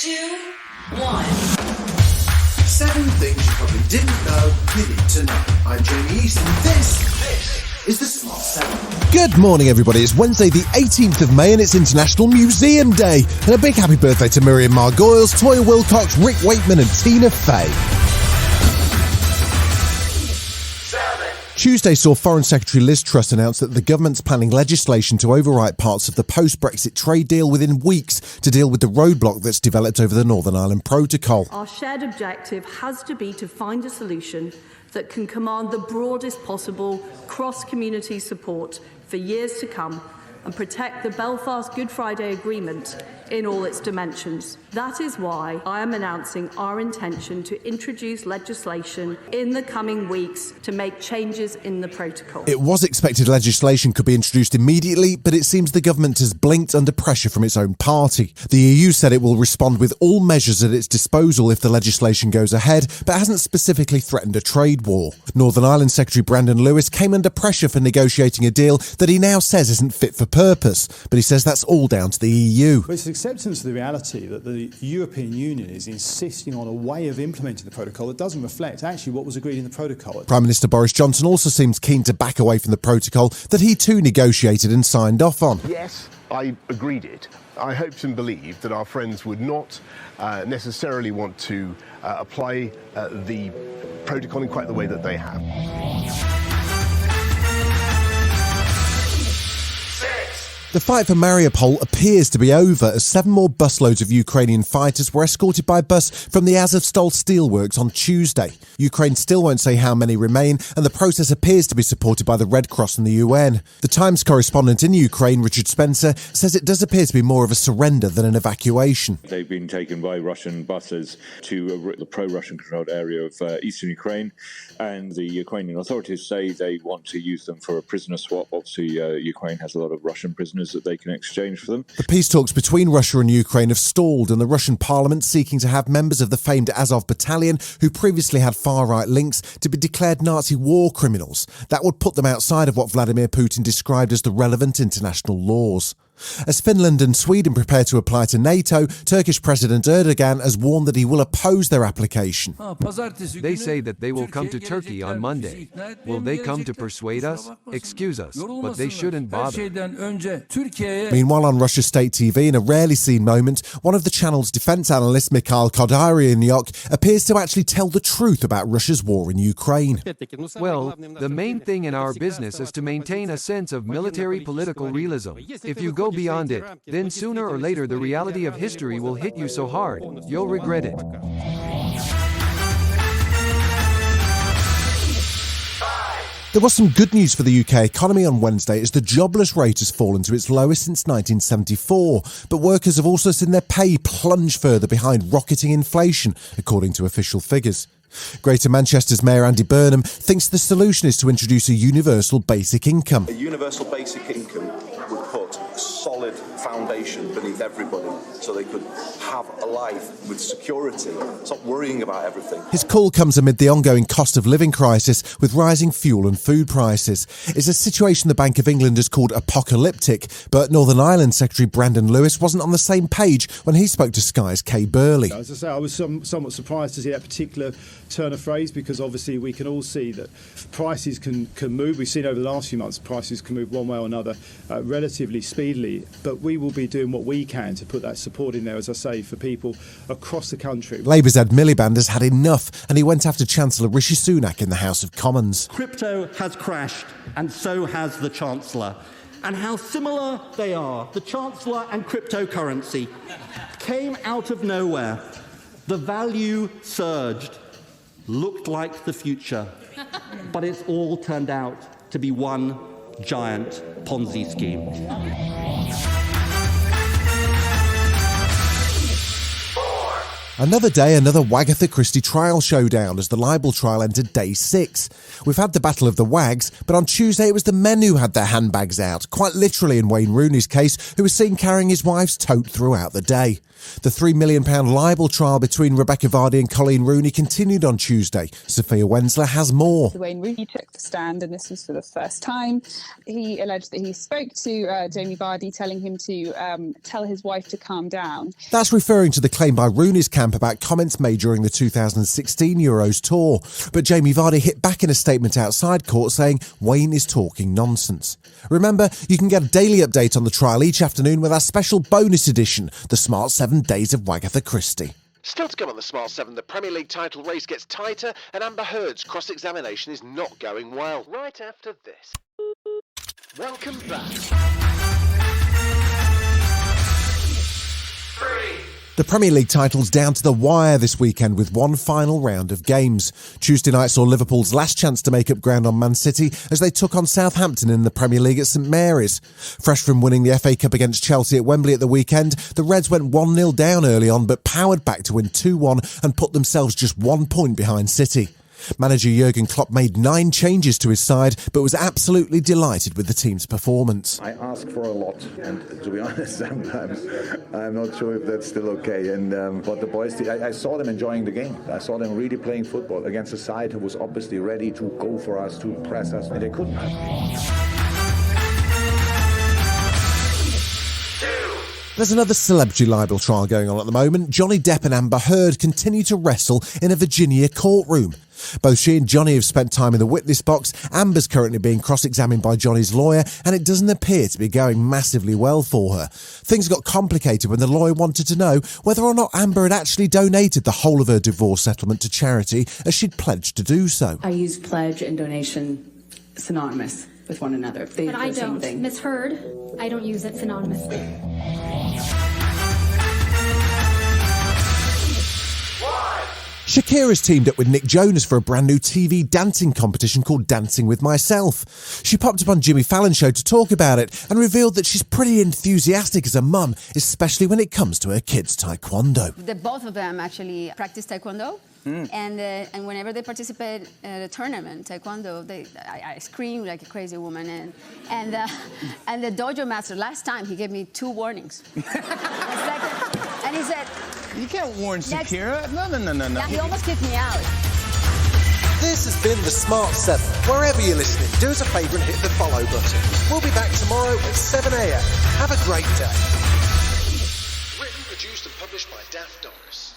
2, 1. 7 things you probably didn't know you need to know. I'm Jamie East, and this is the Smart 7. Good morning, everybody. It's Wednesday, the 18th of May, and it's International Museum Day. And a big happy birthday to Miriam Margolyes, Toya Wilcox, Rick Wakeman, and Tina Fey. Tuesday saw Foreign Secretary Liz Truss announce that the government's planning legislation to overwrite parts of the post-Brexit trade deal within weeks to deal with the roadblock that's developed over the Northern Ireland Protocol. Our shared objective has to be to find a solution that can command the broadest possible cross-community support for years to come and protect the Belfast Good Friday Agreement in all its dimensions. That is why I am announcing our intention to introduce legislation in the coming weeks to make changes in the protocol. It was expected legislation could be introduced immediately, but it seems the government has blinked under pressure from its own party. The EU said it will respond with all measures at its disposal if the legislation goes ahead, but hasn't specifically threatened a trade war. Northern Ireland Secretary Brandon Lewis came under pressure for negotiating a deal that he now says isn't fit for purpose, but he says that's all down to the EU. It's acceptance of the reality that the European Union is insisting on a way of implementing the protocol that doesn't reflect actually what was agreed in the protocol. Prime Minister Boris Johnson also seems keen to back away from the protocol that he too negotiated and signed off on. Yes, I agreed it. I hoped and believed that our friends would not necessarily want to apply the protocol in quite the way that they have. The fight for Mariupol appears to be over as 7 more busloads of Ukrainian fighters were escorted by bus from the Azovstal steelworks on Tuesday. Ukraine still won't say how many remain, and the process appears to be supported by the Red Cross and the UN. The Times correspondent in Ukraine, Richard Spencer, says it does appear to be more of a surrender than an evacuation. They've been taken by Russian buses to the pro-Russian controlled area of eastern Ukraine, and the Ukrainian authorities say they want to use them for a prisoner swap. Obviously, Ukraine has a lot of Russian prisoners that they can exchange for them. The peace talks between Russia and Ukraine have stalled, and the Russian parliament seeking to have members of the famed Azov battalion, who previously had far-right links, to be declared Nazi war criminals. That would put them outside of what Vladimir Putin described as the relevant international laws. As Finland and Sweden prepare to apply to NATO, Turkish President Erdogan has warned that he will oppose their application. They say that they will come to Turkey on Monday. Will they come to persuade us? Excuse us, but they shouldn't bother. Meanwhile, on Russia's state TV, in a rarely seen moment, one of the channel's defence analysts, Mikhail Khodayarianyok, appears to actually tell the truth about Russia's war in Ukraine. Well, the main thing in our business is to maintain a sense of military political realism. If you go beyond it, then sooner or later the reality of history will hit you so hard, you'll regret it. There was some good news for the UK economy on Wednesday as the jobless rate has fallen to its lowest since 1974, but workers have also seen their pay plunge further behind rocketing inflation, according to official figures. Greater Manchester's Mayor Andy Burnham thinks the solution is to introduce a universal basic income. A universal basic income would put a solid foundation beneath everybody so they could have a life with security, stop worrying about everything. His call comes amid the ongoing cost of living crisis with rising fuel and food prices. It's a situation the Bank of England has called apocalyptic, but Northern Ireland Secretary Brandon Lewis wasn't on the same page when he spoke to Sky's Kay Burley. As I say, I was somewhat surprised to see that particular turn of phrase, because obviously we can all see that prices can move. We've seen over the last few months prices can move one way or another relatively speedily, but we will be doing what we can to put that support in there, as I say, for people across the country. Labour's Ed Miliband has had enough, and he went after Chancellor Rishi Sunak in the House of Commons. Crypto has crashed, and so has the Chancellor. And how similar they are. The Chancellor and cryptocurrency came out of nowhere. The value surged. Looked like the future, but it's all turned out to be one giant Ponzi scheme. Another day, another Wagatha Christie trial showdown as the libel trial entered day 6. We've had the battle of the wags, but on Tuesday it was the men who had their handbags out, quite literally in Wayne Rooney's case, who was seen carrying his wife's tote throughout the day. The £3 million libel trial between Rebecca Vardy and Colleen Rooney continued on Tuesday. Sophia Wensler has more. Wayne Rooney took the stand, and this was for the first time. He alleged that he spoke to Jamie Vardy, telling him to tell his wife to calm down. That's referring to the claim by Rooney's camp about comments made during the 2016 Euros tour. But Jamie Vardy hit back in a statement outside court saying Wayne is talking nonsense. Remember, you can get a daily update on the trial each afternoon with our special bonus edition, the Smart 7 Days of Wagatha Christie. Still to come on the Smart 7, the Premier League title race gets tighter and Amber Heard's cross-examination is not going well. Right after this. Welcome back. The Premier League title's down to the wire this weekend with one final round of games. Tuesday night saw Liverpool's last chance to make up ground on Man City as they took on Southampton in the Premier League at St Mary's. Fresh from winning the FA Cup against Chelsea at Wembley at the weekend, the Reds went 1-0 down early on but powered back to win 2-1 and put themselves just 1 point behind City. Manager Jurgen Klopp made 9 changes to his side, but was absolutely delighted with the team's performance. I ask for a lot, and to be honest, sometimes I'm not sure if that's still okay. And but the boys, I saw them enjoying the game. I saw them really playing football against a side who was obviously ready to go for us, to press us, and they couldn't. There's another celebrity libel trial going on at the moment. Johnny Depp and Amber Heard continue to wrestle in a Virginia courtroom. Both she and Johnny have spent time in the witness box. Amber's currently being cross-examined by Johnny's lawyer, and it doesn't appear to be going massively well for her. Things got complicated when the lawyer wanted to know whether or not Amber had actually donated the whole of her divorce settlement to charity, as she'd pledged to do so. I use pledge and donation synonymous with one another. But I don't. Miss Heard, I don't use it synonymously. Shakira's teamed up with Nick Jonas for a brand new TV dancing competition called Dancing With Myself. She popped up on Jimmy Fallon's show to talk about it and revealed that she's pretty enthusiastic as a mum, especially when it comes to her kids' taekwondo. Both of them actually practice taekwondo. And whenever they participate in a tournament, taekwondo, I scream like a crazy woman. And the dojo master, last time, he gave me 2 warnings. And he said... You can't warn Shakira. No. He almost kicked me out. This has been the Smart 7. Wherever you're listening, do us a favour and hit the follow button. We'll be back tomorrow at 7 a.m. Have a great day. Written, produced and published by Daft Doris.